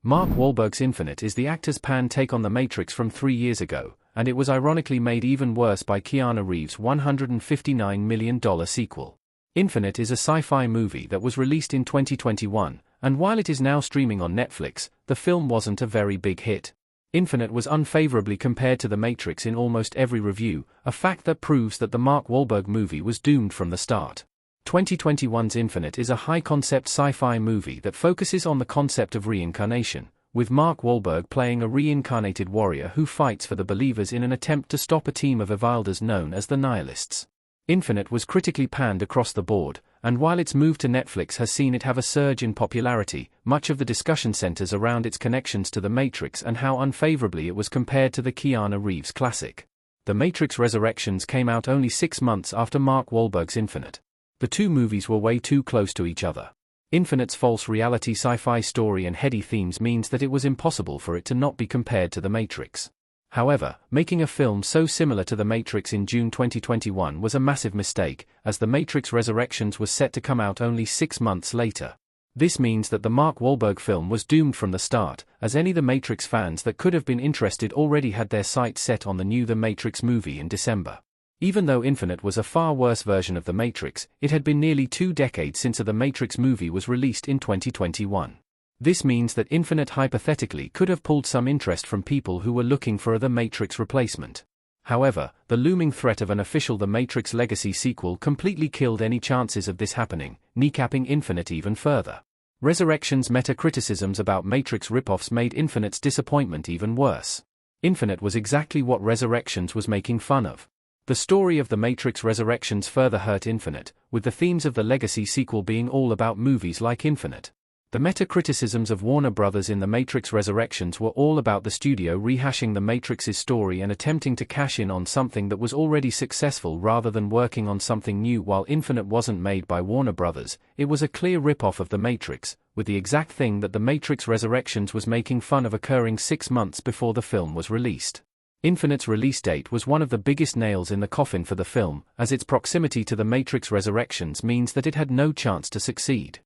Mark Wahlberg's Infinite is the actor's pan take on The Matrix from 3 years ago, and it was ironically made even worse by Keanu Reeves' $159 million sequel. Infinite is a sci-fi movie that was released in 2021, and while it is now streaming on Netflix, the film wasn't a very big hit. Infinite was unfavorably compared to The Matrix in almost every review, a fact that proves that the Mark Wahlberg movie was doomed from the start. 2021's Infinite is a high-concept sci-fi movie that focuses on the concept of reincarnation, with Mark Wahlberg playing a reincarnated warrior who fights for the believers in an attempt to stop a team of Evilders known as the Nihilists. Infinite was critically panned across the board, and while its move to Netflix has seen it have a surge in popularity, much of the discussion centers around its connections to The Matrix and how unfavorably it was compared to the Keanu Reeves classic. The Matrix Resurrections came out only 6 months after Mark Wahlberg's Infinite. The two movies were way too close to each other. Infinite's false reality sci-fi story and heady themes means that it was impossible for it to not be compared to The Matrix. However, making a film so similar to The Matrix in June 2021 was a massive mistake, as The Matrix Resurrections was set to come out only 6 months later. This means that the Mark Wahlberg film was doomed from the start, as any The Matrix fans that could have been interested already had their sights set on the new The Matrix movie in December. Even though Infinite was a far worse version of The Matrix, it had been nearly 2 decades since The Matrix movie was released in 2021. This means that Infinite hypothetically could have pulled some interest from people who were looking for a The Matrix replacement. However, the looming threat of an official The Matrix Legacy sequel completely killed any chances of this happening, kneecapping Infinite even further. Resurrection's meta-criticisms about Matrix ripoffs made Infinite's disappointment even worse. Infinite was exactly what Resurrections was making fun of. The story of The Matrix Resurrections further hurt Infinite, with the themes of the Legacy sequel being all about movies like Infinite. The meta-criticisms of Warner Bros. In The Matrix Resurrections were all about the studio rehashing The Matrix's story and attempting to cash in on something that was already successful rather than working on something new. While Infinite wasn't made by Warner Bros., it was a clear rip-off of The Matrix, with the exact thing that The Matrix Resurrections was making fun of occurring 6 months before the film was released. Infinite's release date was one of the biggest nails in the coffin for the film, as its proximity to The Matrix Resurrections means that it had no chance to succeed.